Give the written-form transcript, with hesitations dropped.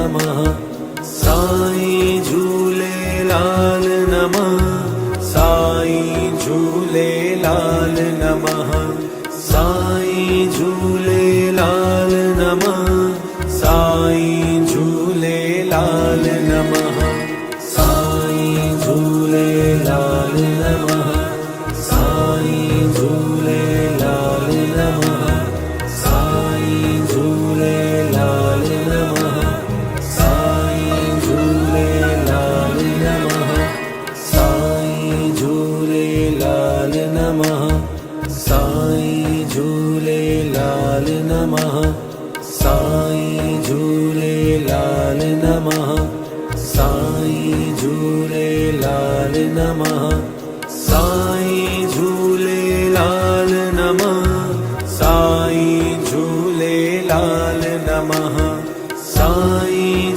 नमः साईं झूलेलाल नमः साईं झूलेलाल नमः साईं झूलेलाल नमः साईं झूलेलाल नमः साईं झूलेलाल नमः साईं झूलेलाल नमः साईं झूलेलाल नमः साईं झूलेलाल नमः साईं झूलेलाल नमः साईं झूलेलाल नमः साईं झूलेलाल नमः साईं झूलेलाल नमः साईं झूलेलाल नमः साईं झूलेलाल नमः साईं